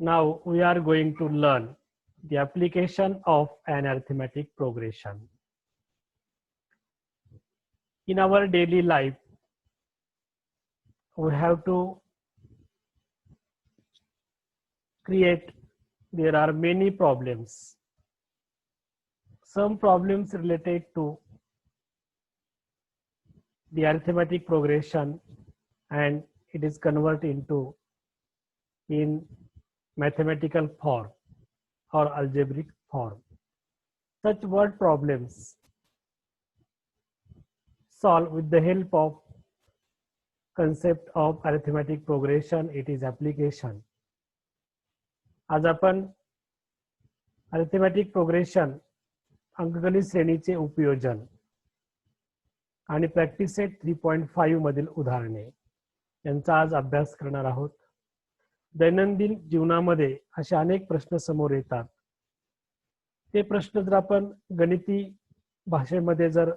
Now we are going to learn the application of an arithmetic progression. In our daily life, we have to there are many problems. Some problems related to the arithmetic progression and it is converted into in mathematical form or algebraic form. Such word problems solve with the help of concept of arithmetic progression, it is application. आज आपण arithmetic progression, अंकगणित श्रेणीचे उपयोजन आणि practice set 3.5 मधील उदाहरणे यांचा आज अभ्यास करणार आहोत. दैनंदिन जीवनामध्ये असे अनेक प्रश्न समोर येतात. ते प्रश्न जर आपण गणिती भाषेमध्ये जर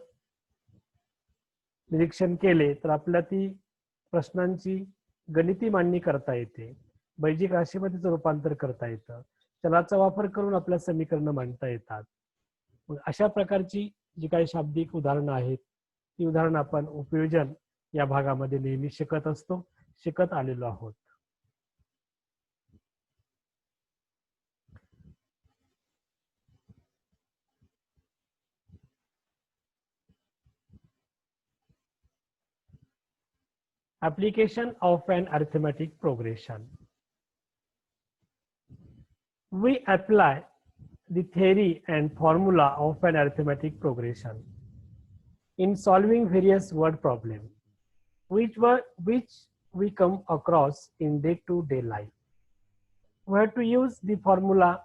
निरीक्षण केले तर आपल्याला ती प्रश्नांची गणिती मांडणी करता येते, बैजिक राशीमध्ये रूपांतर करता येतं, चलाचा वापर करून आपल्या समीकरण मांडता येतात. अशा प्रकारची जी काही शाब्दिक उदाहरणं आहेत ती उदाहरणं आपण उपयोजन या भागामध्ये नेहमी शिकत आलेलो आहोत. Application of an arithmetic progression. We apply the theory and formula of an arithmetic progression in solving various word problems which we come across in day-to-day life. We have to use the formula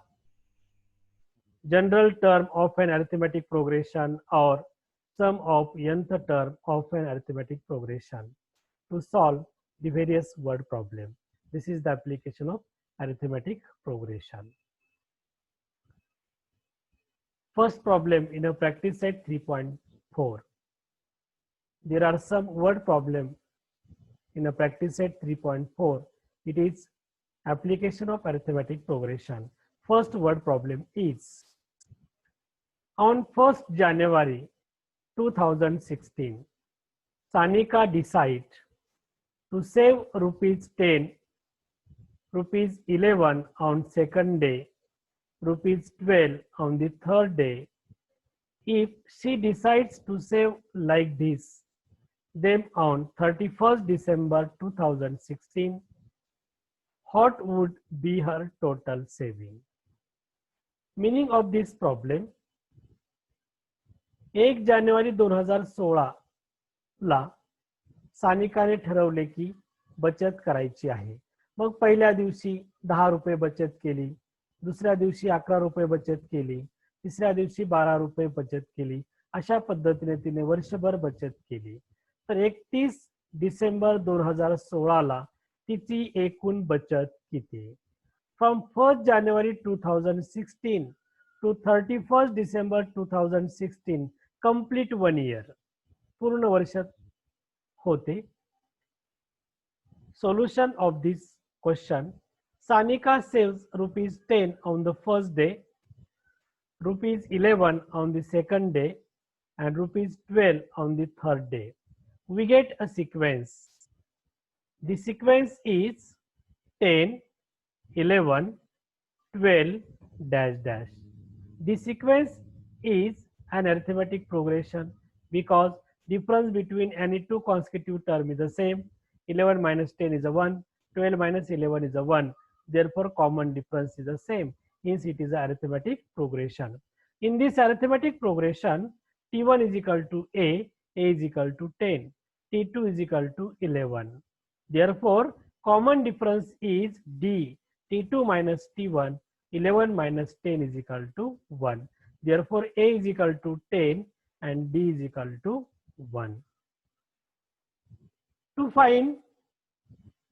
general term of an arithmetic progression or sum of nth term of an arithmetic progression to solve the various word problem. This is the application of arithmetic progression. First problem in a practice set 3.4. There are some word problem in a practice set 3.4. It is application of arithmetic progression. First word problem is on 1st January 2016, Sanika decide to save ₹10, ₹11 on second day, ₹12 on the third day. If she decides to save like this, then on 31st December 2016, what would be her total saving? Meaning of this problem, 1 January 2016 ला सानिकाने ठरवले की बचत करायची आहे. मग पहिल्या दिवशी 10 रुपये बचत केली, दुसऱ्या दिवशी 11 रुपये बचत केली, तिसऱ्या दिवशी 12 रुपये बचत केली. अशा पद्धतीने तिने वर्षभर बचत केली. तर 31 डिसेंबर 2016 ला तिची एकूण बचत किती? From 1st January 2016 to 31st December 2016, complete 1 year, पूर्ण वर्ष होते. Solution of this question: Sanika saves ₹10 on the first day, ₹11 on the second day, and ₹12 on the third day. We get a sequence. The sequence is 10, 11, 12 dash dash. The sequence is an arithmetic progression because difference between any two consecutive term is the same. 11 minus 10 is a 1, 12 minus 11 is a 1. Therefore, common difference is the same. Hence, it is an arithmetic progression. In this arithmetic progression, T1 is equal to A is equal to 10, T2 is equal to 11. Therefore, common difference is D, T2 minus T1, 11 minus 10 is equal to 1. Therefore, A is equal to 10 and D is equal to 1. To find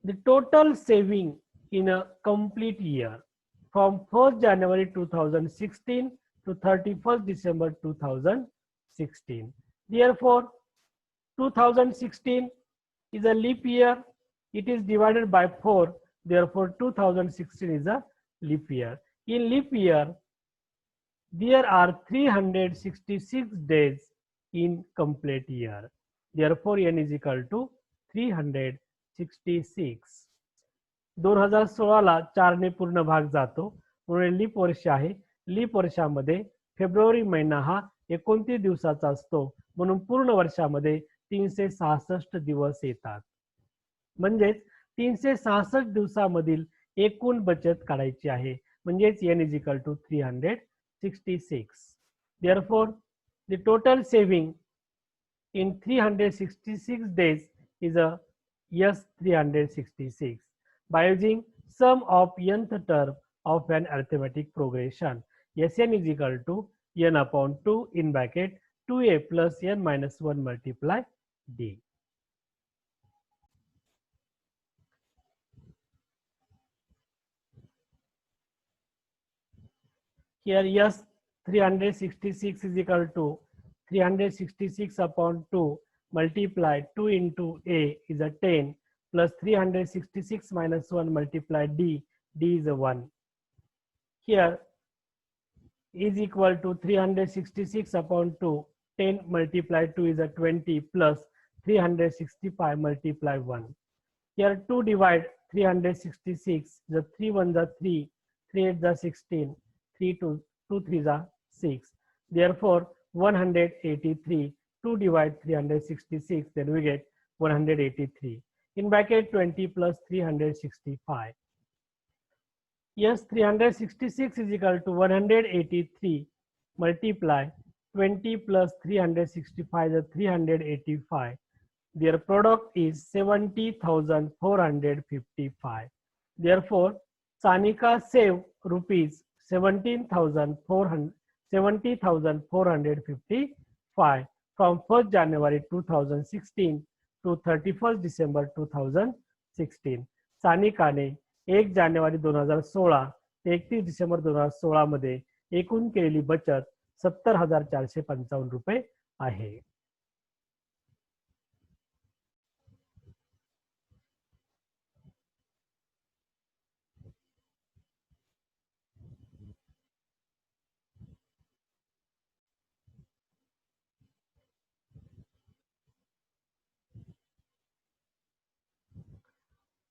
the total saving in a complete year from 1st January 2016 to 31st December 2016. Therefore, 2016 is a leap year. It is divided by 4. Therefore, 2016 is a leap year. In leap year, there are 366 days in complete year. Therefore, n is equal to 366. 2016 ला 4 ने पूर्ण भाग जातो म्हणून leap वर्ष आहे. Leap वर्षामध्ये फेब्रुवारी महिना हा 29 दिवसाचा असतो म्हणून पूर्ण वर्षामध्ये 366 दिवस येतात. म्हणजेच 366 दिवसामधील एकूण बचत काढायची आहे. म्हणजेच n is equal to 366. Therefore, the total saving in 366 days is a S366 by using sum of nth term of an arithmetic progression. Sn is equal to n upon 2 in bracket 2a plus n minus 1 multiply d. Here S 366 is equal to 366 upon 2 multiply 2 into a is a 10 plus 366 minus 1 multiply d, d is a 1. Here is equal to 366 upon 2, 10 multiply 2 is a 20 plus 365 multiply 1. Here 2 divide 366, the 3 1s are 3, 3 8s are 16, 3 2, 2 3s are 6. Therefore, 183, 2 divide 366, then we get 183. In bracket 20 plus 365. Yes, 366 is equal to 183 multiply 20 plus 365 is 385. Their product is 70,455. Therefore, Sanika save rupees 70,455 from 1st January 2016 to 31st December 2016. सानिकाने 1 January 2016 ते 31 December 2016 मध्ये एकूण केलेली बचत 70,455 रुपये आहे.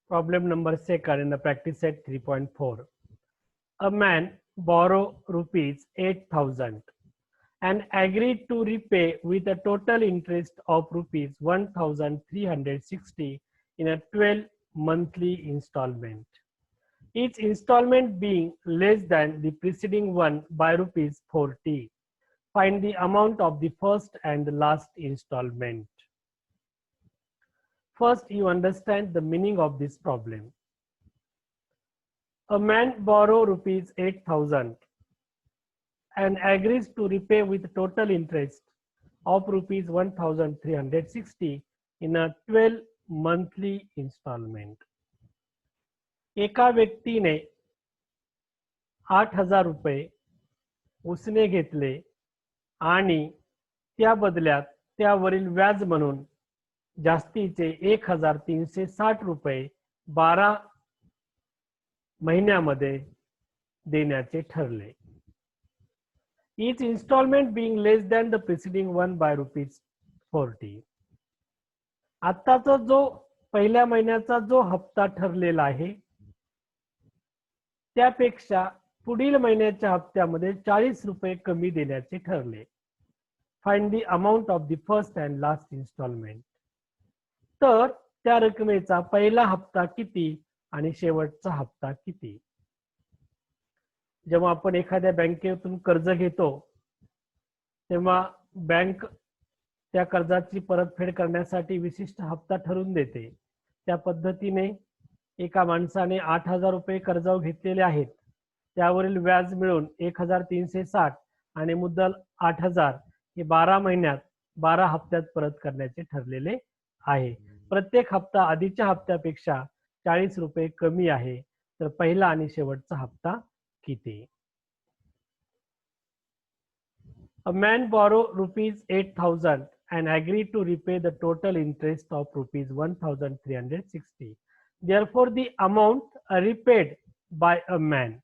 Problem number 2 in the practice set 3.4. A man borrowed rupees 8,000 and agreed to repay with a total interest of rupees 1,360 in a 12 monthly installment. Each installment being less than the preceding one by rupees 40. Find the amount of the first and the last installment. First, you understand the meaning of this problem. A man borrows rupees 8,000 and agrees to repay with total interest of rupees 1,360 in a 12 monthly installment. एका व्यक्तीने 8,000 रुपये उसने घेतले आणि त्या बदल्यात त्यावरील व्याज म्हणून जास्तीचे 1,360 रुपये 12 महिन्यामध्ये देण्याचे ठरले. Each installment being less than the preceding one by rupees 40. आत्ताचा जो पहिल्या महिन्याचा जो हप्ता ठरलेला आहे त्यापेक्षा पुढील महिन्याच्या हप्त्यामध्ये 40 रुपये कमी देण्याचे ठरले. Find the amount of the first and last installment. तर त्या रकमेचा पहिला हप्ता किती आणि शेवटचा हप्ता किती. जेव्हा आपण एखाद्या बँकेतून कर्ज घेतो तेव्हा बँक त्या कर्जाची परतफेड करण्यासाठी विशिष्ट हप्ता ठरवून देते. त्या पद्धतीने एका माणसाने 8,000 रुपये कर्जावर घेतलेले आहेत. त्यावरील व्याज मिळून 1,360 आणि मुद्दल 8,000 हे 12 महिन्यात 12 हप्त्यात परत करण्याचे ठरलेले आहे. प्रत्येक हप्ता आधीच्या हप्त्यापेक्षा 40 रुपये कमी आहे. तर पहिला आणि शेवटचा हप्ता किती. A man borrowed rupees 8,000 and agreed to repay the total interest of rupees 1,360. Therefore, the amount repaid by a man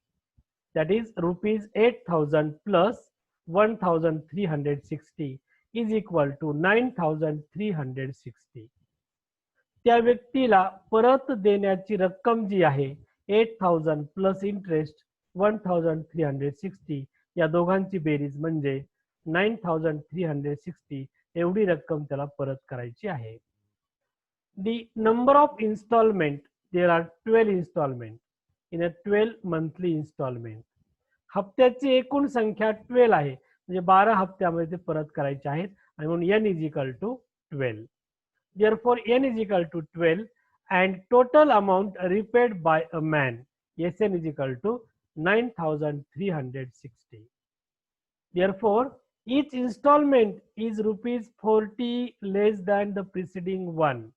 that is rupees 8,000 plus 1,360 is equal to 9,360. त्या व्यक्तीला परत देण्याची रक्कम जी आहे 8,000 प्लस इंटरेस्ट 1,360 या दोघांची बेरीज म्हणजे 9,360 एवढी रक्कम त्याला परत करायची आहे. The number of installment, there are 12 installment in a 12 monthly installment. हप्त्याची एकूण संख्या 12 आहे, म्हणजे 12 हप्त्यामध्ये ते परत करायचे आहेत आणि म्हणून n is equal to 12. Therefore n is equal to 12 and total amount repaid by a man, Sn is equal to 9,360. Therefore each installment is rupees 40 less than the preceding one.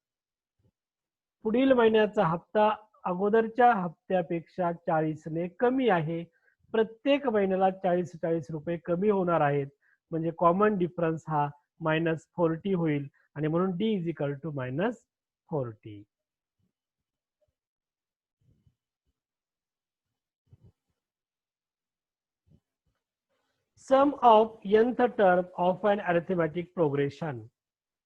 पुढील महिन्याचा हप्ता अगोदरच्या हप्त्यापेक्षा 40 ने कमी आहे. प्रत्येक महिन्याला 40 रुपये कमी होणार आहेत, म्हणजे कॉमन डिफरन्स हा -40 होईल आणि म्हणून D is equal to -40. Sum of nth term of an arithmetic progression.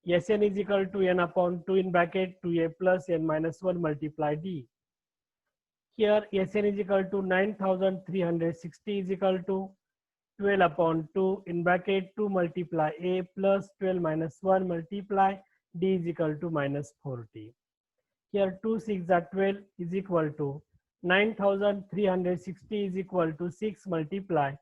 Sn is equal to n upon 2 in bracket 2a plus n minus 1 multiply d. Here Sn is equal to 9,360 is equal to 12 upon 2 in bracket 2 multiply a plus 12 minus 1 multiply d is equal to -40. Here 2 6 are 12 is equal to 9,360 is equal to 6 multiply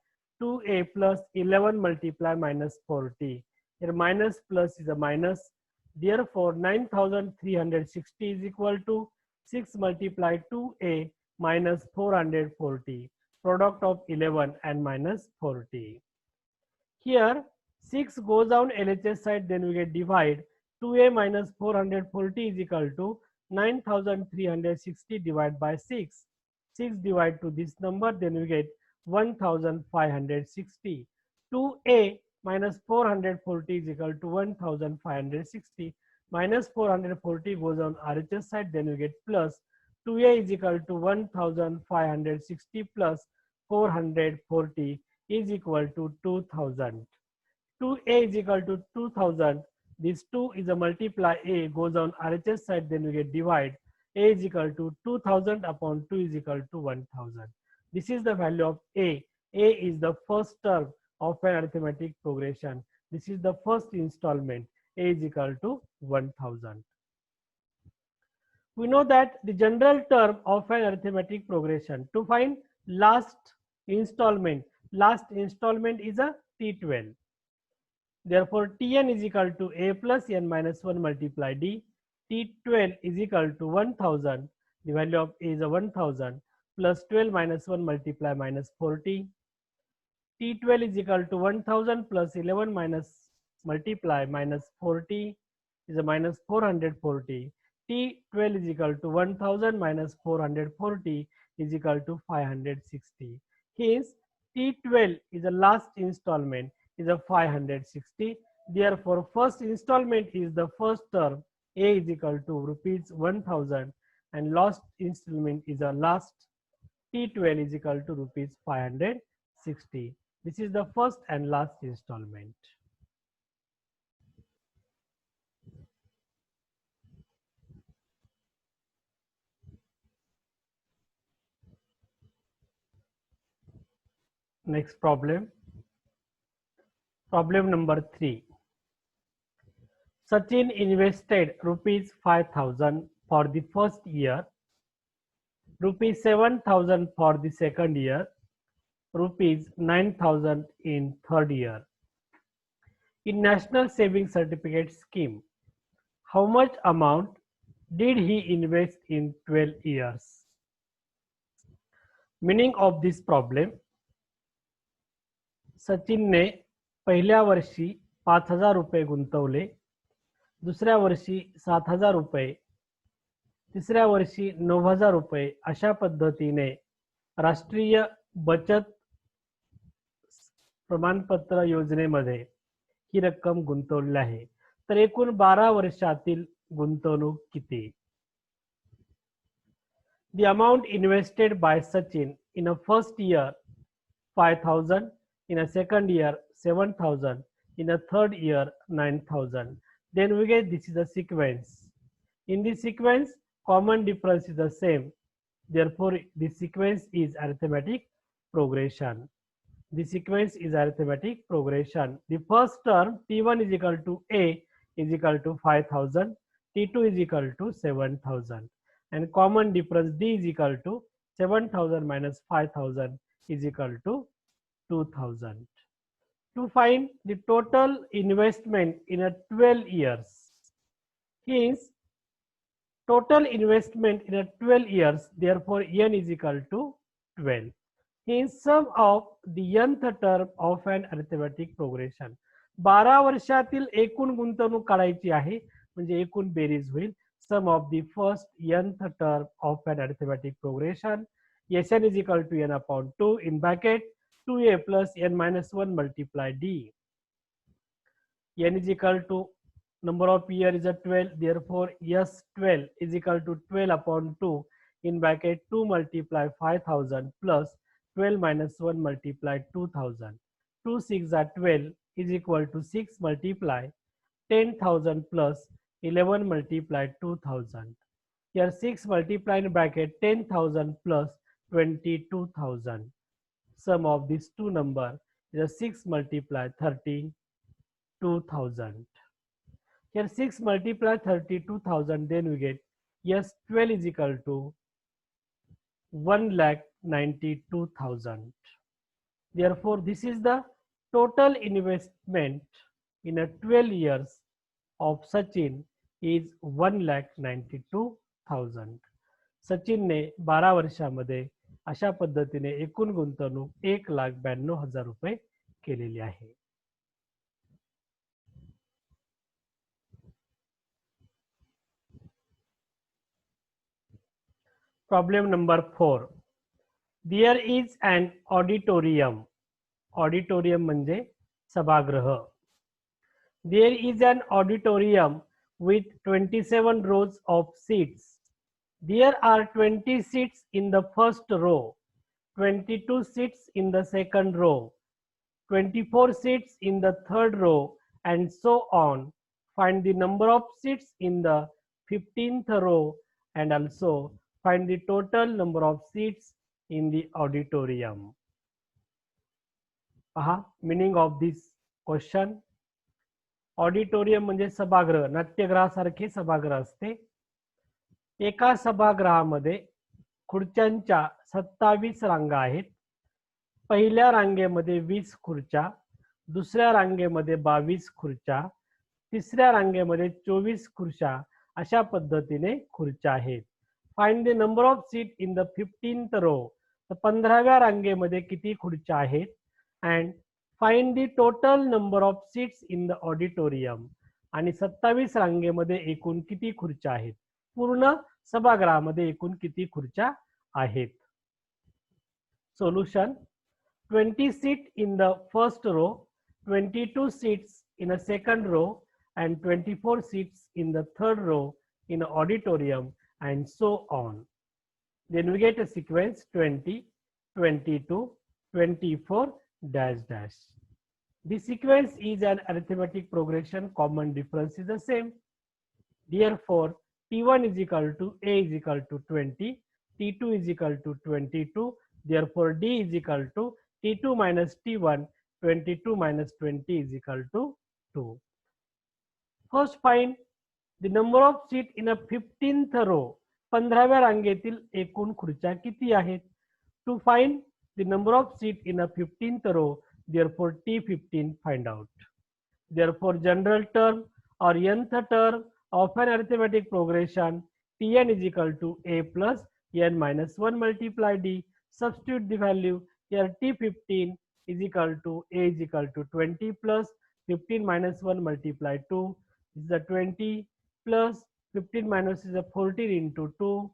2a plus 11 multiply -40. Here minus plus is a minus. Therefore 9,360 is equal to 6 multiply 2a minus 440. Product of 11 and -40. Here 6 goes down LHS side, then we get divide. 2a minus 440 is equal to 9,360 divided by 6. 6 divide to this number, then we get 1,560. 2a minus 440 is equal to 1,560. Minus 440 goes on RHS side, then we get plus 2a is equal to 1,560 plus 440 is equal to 2,000. 2a is equal to 2,000. This 2 is a multiply a goes on RHS side, then we get divide. A is equal to 2,000 upon 2 is equal to 1,000. This is the value of a. A is the first term of an arithmetic progression. This is the first installment. A is equal to 1,000. We know that the general term of an arithmetic progression, to find last installment is a T12. Therefore Tn is equal to a plus n minus 1 multiply d. T12 is equal to 1,000. The value of a is a 1,000 plus 12 minus 1 multiply -40. T12 is equal to 1,000 plus 11 minus multiply -40 is a -440. T12 is equal to 1,000 minus 440 is equal to 560. Hence T12 is the last installment is a 560. Therefore first installment is the first term. A is equal to rupees 1,000 and last installment is a last. T12 is equal to rupees 560. This is the first and last installment. Next problem. Problem number 3. Sachin invested rupees 5,000 for the first year, rupees 7,000 for the second year, rupees 9,000 in third year. In National Savings Certificate Scheme, how much amount did he invest in 12 years? Meaning of this problem, सचिनने पहिल्या वर्षी 5,000 रुपये गुंतवले, दुसऱ्या वर्षी 7,000 रुपये, तिसऱ्या वर्षी 9,000 रुपये अशा पद्धतीने राष्ट्रीय बचत प्रमाणपत्र योजनेमध्ये ही रक्कम गुंतवली आहे. तर एकूण 12 वर्षातील गुंतवणूक किती? The amount invested by Sachin in a first year 5,000, in a second year 7,000, in a third year 9,000. Then we get this is a sequence. In this sequence, common difference is the same. Therefore, the sequence is arithmetic progression. The sequence is arithmetic progression. The first term T1 is equal to A is equal to 5,000, T2 is equal to 7,000, and common difference D is equal to 7,000 minus 5,000 is equal to 2,000. To find the total investment in a 12 years, hence total investment in a 12 years, therefore n is equal to 12. Hence sum of the nth term of an arithmetic progression. 12 वर्षातील एकूण गुंतवणूक काढायची आहे, म्हणजे एकूण berries होईल. Sum of the first nth term of an arithmetic progression, Sn is equal to n upon 2 in bracket 2a plus n minus 1 multiply d. N is equal to number of year is a 12, therefore S12 is equal to 12 upon 2 in bracket 2 multiply 5,000 plus 12 minus 1 multiply 2,000. 2 6 are 12 is equal to 6 multiply 10,000 plus 11 multiply 2,000. Here 6 multiply in bracket 10,000 plus 22,000. Sum of these two numbers is a 6 multiply 32,000. Here 6 multiply 32,000, then we get S12 is equal to 1,92,000. Therefore, this is the total investment in a 12 years of Sachin is 1,92,000. सचिनने 12 वर्षामध्ये अशा पद्धतीने एकूण गुंतवणूक 1,92,000 रुपये केलेली आहे. Problem number 4. There is an auditorium. Auditorium म्हणजे सभागृह. There is an auditorium with 27 rows of seats. There are 20 seats in the first row, 22 seats in the second row, 24 seats in the third row, and so on. Find the number of seats in the 15th row and also find the total number of seats in the auditorium. Meaning of this question. Auditorium म्हणजे सभागृह, नाट्यगृहासारखे सभागृह असते. एका सभागृहामध्ये खुर्च्यांच्या 27 रांगा आहेत. पहिल्या रांगेमध्ये 20 खुर्च्या, दुसऱ्या रांगेमध्ये 22 खुर्च्या, तिसऱ्या रांगेमध्ये 24 खुर्च्या, अशा पद्धतीने खुर्च्या आहेत. Find the number of seat in the 15th रो. तर 15व्या रांगेमध्ये किती खुर्च्या आहेत. And find the total number of seats in the auditorium. आणि 27 रांगेमध्ये एकूण किती खुर्च्या आहेत. पूर्ण सभागृहामध्ये एकूण किती खुर्च्या आहेत. Solution. 20 seat in the first row, 22 seats in a second row, and 24 seats in the third row in an auditorium, and so on. Then we get a sequence 20, 22, 24 dash dash. The sequence is an arithmetic progression. Common difference is the same. Therefore, T1 is equal to A is equal to 20, T2 is equal to 22. Therefore, D is equal to T2 minus T1. 22 minus 20 is equal to 2. First find the number of seat in a 15th row. 15व्या रांगेतील एकूण खुर्च्या किती आहेत. To find the number of seat in a 15th row, therefore T15 find out. Therefore general term or nth term of an arithmetic progression, Tn is equal to A plus n minus 1 multiply D. Substitute the value. Here T15 is equal to A is equal to 20 plus 15 minus 1 multiply 2 is the 20 plus 15 minus is a 14 into 2.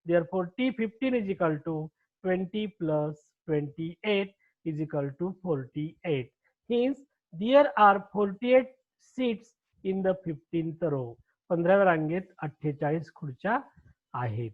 Therefore T15 is equal to 20 plus 28 is equal to 48. Hence there are 48 seats in the 15th row. 15व्या रांगेत 48 खुर्च्या आहेत.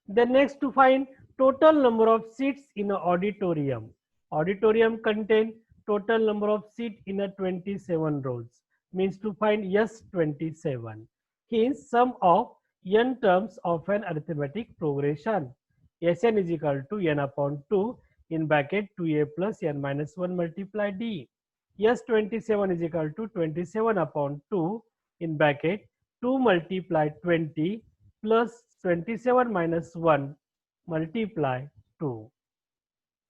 Then next to find total number of seats in an auditorium. Auditorium contain total number of seats in a 27 rows. Means to find S27. Hence, sum of n terms of an arithmetic progression. Sn is equal to n upon 2 in bracket 2a plus n minus 1 multiply d. S27 is equal to 27 upon 2 in bracket 2 multiply 20 plus 27 minus 1 multiply 2.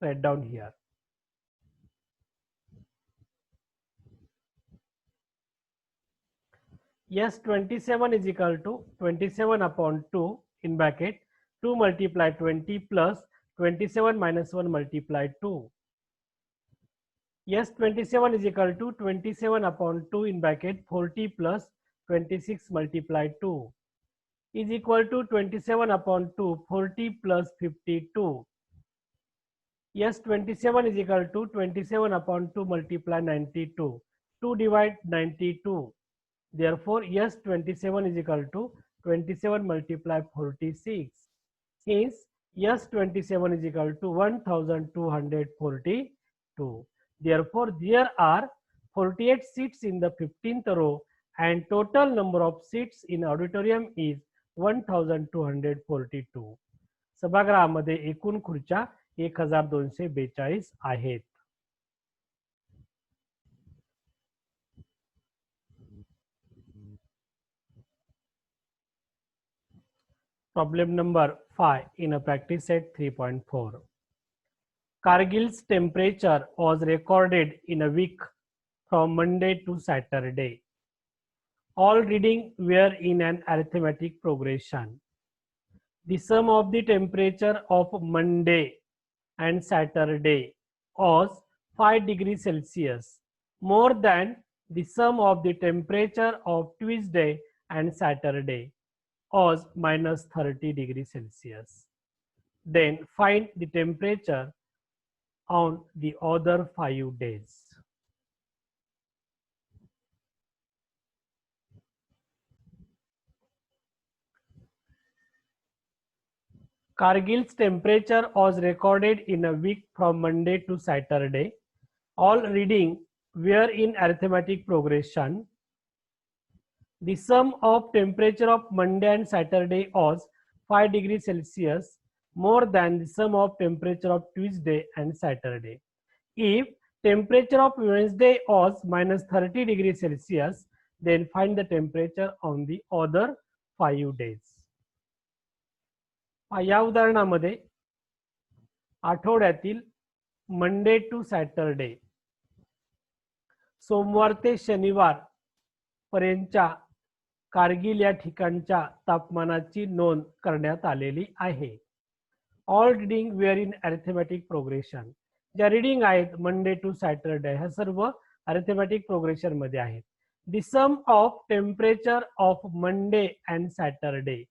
Write down here. Yes, 27 is equal to 27 upon 2 in bracket 2 multiply 20 plus 27 minus 1 multiply 2. Yes, 27 is equal to 27 upon 2 in bracket 40 plus 26 multiply 2 is equal to 27 upon 2, 40 plus 52. Yes, 27 is equal to 27 upon 2 multiply 92. 2 divide 92. Therefore, yes, 27 is equal to 27 multiply 46. Hence, yes, 27 is equal to 1242. Therefore, there are 48 seats in the 15th row and total number of seats in auditorium is 1242. सभागृहामध्ये एकूण खुर्च्या 1242 आहेत. Problem number 5 in a practice set 3.4. Kargil's temperature was recorded in a week from Monday to Saturday. All readings were in an arithmetic progression. The sum of the temperature of Monday and Saturday was 5 degrees Celsius, more than the sum of the temperature of Tuesday and Saturday was minus 30 degrees Celsius. Then find the temperature on the other 5 days. Kargil's temperature was recorded in a week from Monday to Saturday. All readings were in arithmetic progression. The sum of temperature of Monday and Saturday was 5 degrees Celsius, more than the sum of temperature of Tuesday and Saturday. If temperature of Wednesday was minus 30 degrees Celsius, then find the temperature on the other 5 days. या उदाहरणामध्ये आठवड्यातील Monday to Saturday, सोमवार ते शनिवार पर्यंतच्या कारगिल या ठिकाणच्या तापमानाची नोंद करण्यात आलेली आहे. All reading were in arithmetic progression. ज्या रिडिंग आहेत मंडे टू सॅटरडे ह्या सर्व अरिथमेटिक प्रोग्रेशन मध्ये आहेत. The sum of temperature of Monday and Saturday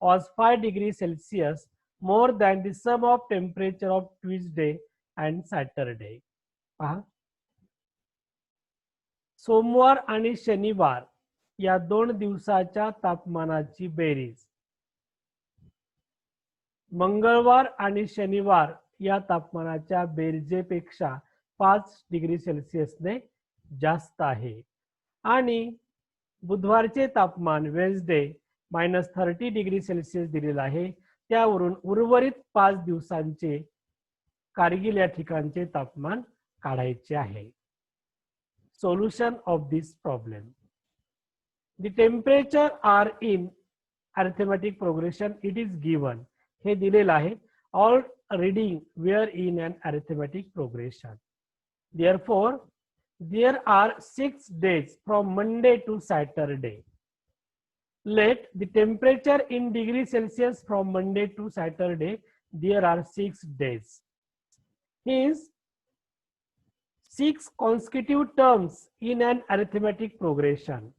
was 5 degrees Celsius, more than the sum of temperature of Tuesday and Saturday. सोमवार आणि शनिवार या 2 दिवसाच्या तापमानाची बेरीज मंगळवार आणि शनिवार या तापमानाच्या बेरजेपेक्षा 5 डिग्री सेल्सियसने जास्त आहे. आणि बुधवारचे तापमान वेन्सडे minus 30 डिग्री सेल्सियस दिलेला आहे. त्यावरून उर्वरित 5 दिवसांचे कारगिल या ठिकाणचे तापमान काढायचे आहे. Solution of this problem. The temperature are in arithmetic progression. It is given. हे दिलेलं आहे. All reading were in an arithmetic progression. Therefore there are 6 days from Monday to Saturday. Let the temperature in degree Celsius from Monday to Saturday. There are 6 days. Hence, 6 consecutive terms in an arithmetic progression.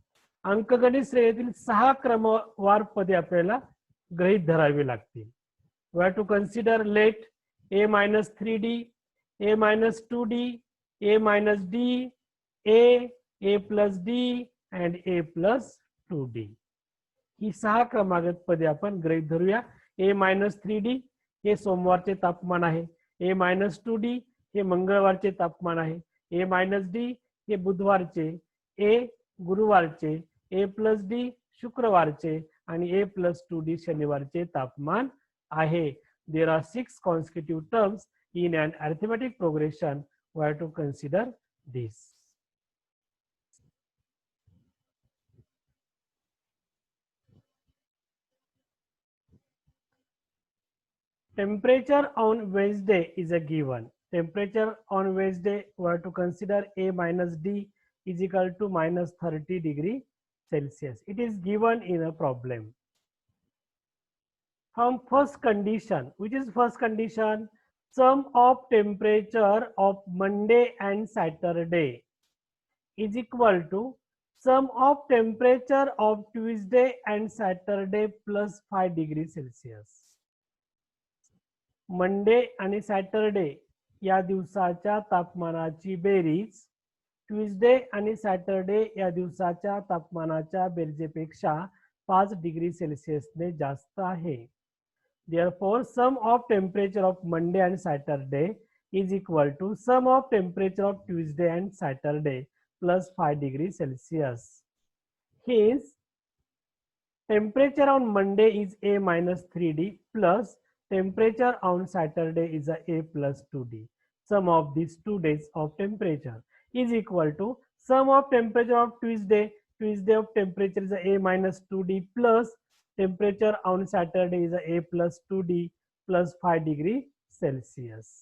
अंकगणित श्रेणीतील 6 क्रमवार पदे आपल्याला गृहीत धरावी लागतील. We have to consider let a minus 3d, a minus 2d, a minus d, a plus d and a plus 2d. ही 6 क्रमागत पदे आपण गृहीत धरूया. a minus 3d, हे सोमवारचे तापमान आहे. A-2D हे मंगळवारचे तापमान आहे. A-D हे बुधवारचे, A गुरुवारचे, A+D शुक्रवारचे आणि A+2D शनिवारचे तापमान आहे. There are 6 consecutive terms in an arithmetic progression. We have to consider this. Temperature on Wednesday is a given. Temperature on Wednesday, we have to consider A-D is equal to -30 degree Celsius. It is given in a problem. From first condition, which is first condition, sum of temperature of Monday and Saturday is equal to sum of temperature of Tuesday and Saturday plus 5 degree Celsius. Monday आणि Saturday या दिवसाच्या तापमानाची berries Tuesday आणि Saturday या दिवसाच्या तापमानाच्या बेरजेपेक्षा 5 degree सेल्सिअसने जास्त आहे. Therefore, sum of temperature of Monday and Saturday is equal to sum of temperature of Tuesday and Saturday plus 5 degree Celsius. Hence, temperature on Monday is A-3D plus temperature on Saturday is A+2D. Sum of these 2 days of temperature is equal to sum of temperature of Tuesday. Tuesday of temperature is A-2D plus temperature on Saturday is A+2D plus 5 degree Celsius.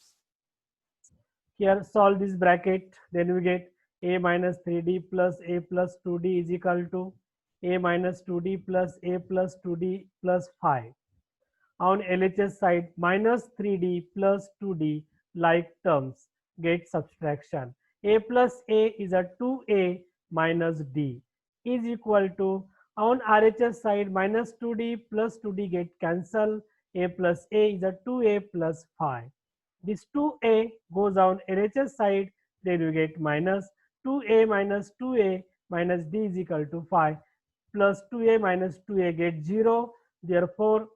Here solve this bracket, then we get A-3D plus A+2D is equal to A-2D plus A+2D plus 5. On LHS side, -3D plus 2D like terms get subtraction. A plus A is a 2A minus D is equal to, on RHS side, -2D plus 2D get cancelled. A plus A is a 2A plus 5. This 2A goes on LHS side, then you get minus 2A minus 2A minus D is equal to 5 plus 2A minus 2A get 0. Therefore,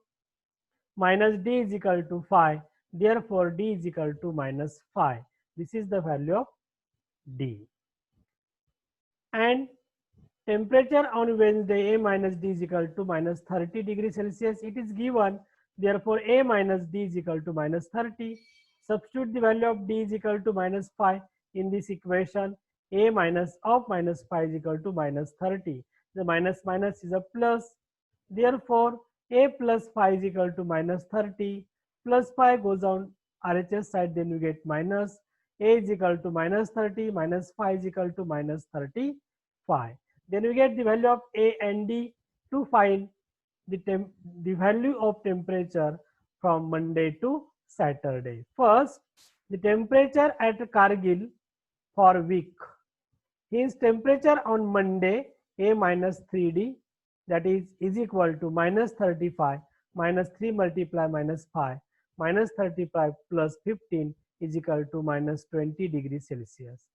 minus D is equal to 5. Therefore, D is equal to -5. This is the value of D. And temperature on Wednesday, A minus D is equal to -30 degree Celsius. It is given. Therefore, A minus D is equal to -30. Substitute the value of D is equal to -5 in this equation. A minus of -5 is equal to -30. The minus minus is a plus. Therefore, A plus 5 is equal to -30. Plus 5 goes on RHS side, then you get minus. A is equal to -30 minus 5 is equal to -35. Then we get the value of A and D to find the value of temperature from Monday to Saturday. First, the temperature at Kargil for week. His temperature on Monday, A-3D, that is equal to -35 minus 3 multiply -5 -35 plus 15 is equal to -20 degree Celsius.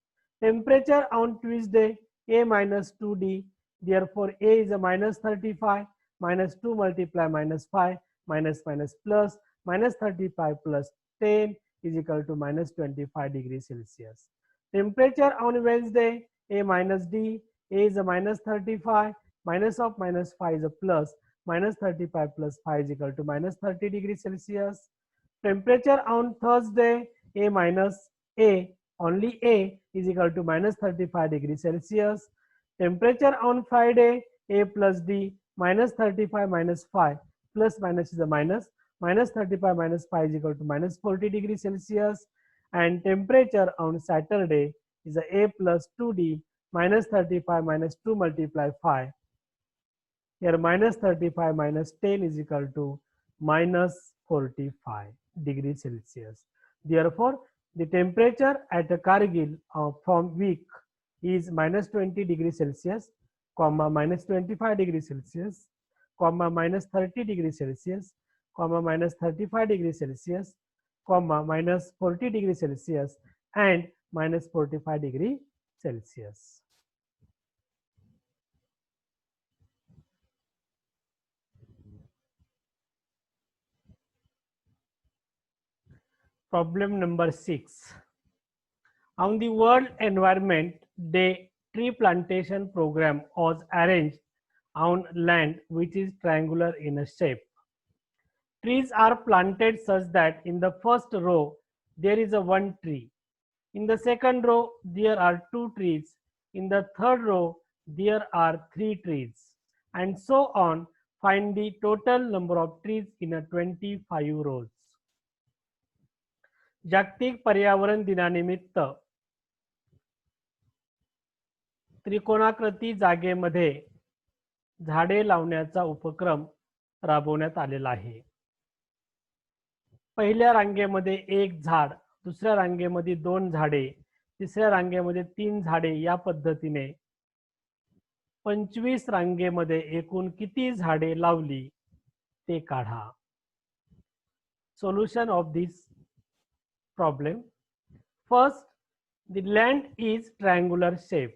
Temperature on Tuesday, A-2D, therefore A is a -35 minus 2 multiply -5 minus plus -35 plus 10 is equal to -25 degree Celsius. Temperature on Wednesday, A-D, A is a -35 minus of -5 is a plus, -35 plus 5 is equal to -30 degree Celsius. Temperature on Thursday, A minus A, only A is equal to -35 degree Celsius. Temperature on Friday, A plus D, -35 minus 5, plus minus is a minus, -35 minus 5 is equal to -40 degree Celsius. And temperature on Saturday is A plus 2D, -35 minus 2 multiply 5. Here -35 minus 10 is equal to -45 degree Celsius. Therefore, the temperature at Kargil from week is -20 degree Celsius, comma -25 degree Celsius, comma -30 degree Celsius, comma -35 degree Celsius, comma -40 degree Celsius, and -45 degree Celsius. Problem number 6. On the World Environment Day, tree plantation program was arranged on land which is triangular in shape. Trees are planted such that in the first row there is a one tree. In the second row there are two trees. In the third row there are three trees, and so on. Find the total number of trees in a 25 rows. जागतिक पर्यावरण दिनानिमित्त त्रिकोणाकृती जागेमध्ये झाडे लावण्याचा उपक्रम राबवण्यात आलेला आहे. पहिल्या रांगेमध्ये एक झाड, दुसऱ्या रांगेमध्ये दोन झाडे, तिसऱ्या रांगेमध्ये तीन झाडे, या पद्धतीने 25 रांगेमध्ये एकूण किती झाडे लावली ते काढा. Solution of this problem. First, the land is triangular shape.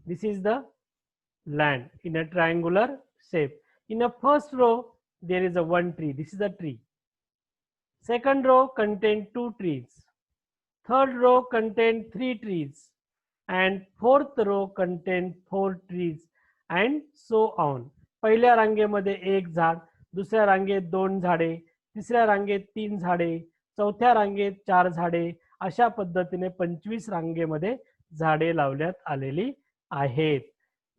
This is the land in a triangular shape. In a first row there is a one tree. This is a tree. Second row contains two trees. Third row contains three trees, and fourth row contains four trees, and so on. पहिल्या रांगेमध्ये एक झाड, दुसऱ्या रांगेत दोन झाडे, तिसऱ्या रांगेत तीन झाडे, चौथ्या रांगेत चार झाडे, अशा पद्धतीने 25 रांगेमध्ये झाडे लावण्यात आलेली आहेत.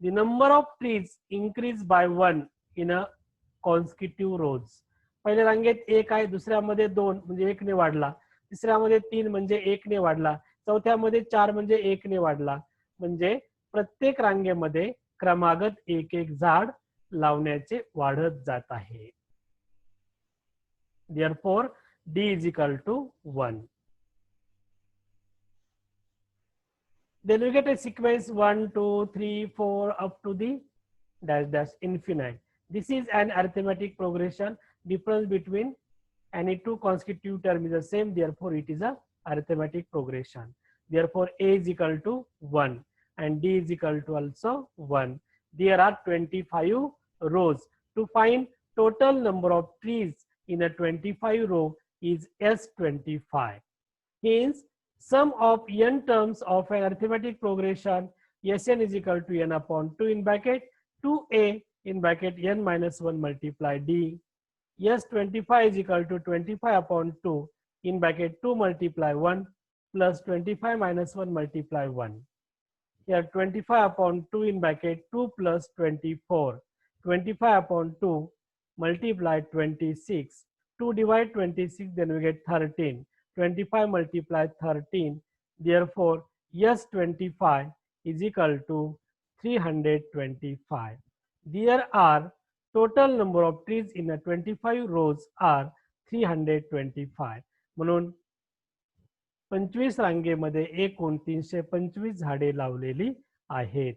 The number of trees increased by 1 in a consecutive rows. पहिल्या रांगेत एक आहे, दुसऱ्यामध्ये दोन म्हणजे एक ने वाढला, तिसऱ्यामध्ये तीन म्हणजे एक ने वाढला, चौथ्यामध्ये चार म्हणजे एक ने वाढला. म्हणजे प्रत्येक रांगेमध्ये क्रमागत एक एक झाड लावण्याचे वाढत जात आहे. Therefore, D is equal to 1. Then we get a sequence 1, 2, 3, 4 up to the dash dash infinite. This is an arithmetic progression. Difference between any two consecutive terms is the same. Therefore, it is a arithmetic progression. Therefore, A is equal to 1 and D is equal to also 1. There are 25 rows. To find total number of trees in a 25 row is S25. Hence, sum of n terms of an arithmetic progression Sn is equal to n upon 2 in bracket 2a in bracket n minus 1 multiply d. S25 is equal to 25 upon 2 in bracket 2 multiply 1 plus 25 minus 1 multiply 1. Here 25 upon 2 in bracket 2 plus 24. 25 upon 2 multiply 26. 2 divide 26, then we get 13. 25 multiply 13. Therefore, S25 is equal to 325. There are total number of trees in a 25 rows are 325. म्हणून 25 रांगेमध्ये एकूण 325 झाडे लावलेली आहेत.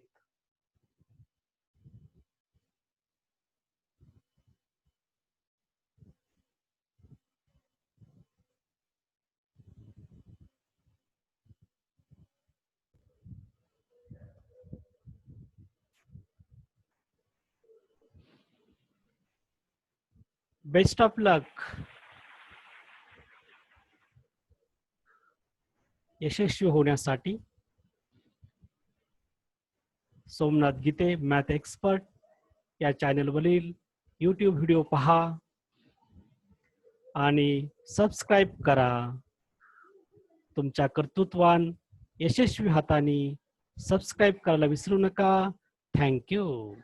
Best of luck. यशस्वी होण्यासाठी सोमनाथ गीते math expert या चॅनलवरील YouTube video पहा आणि subscribe करा. तुमच्या कर्तृत्वान यशस्वी हाताने सबस्क्राईब करायला विसरू नका. थँक्यू.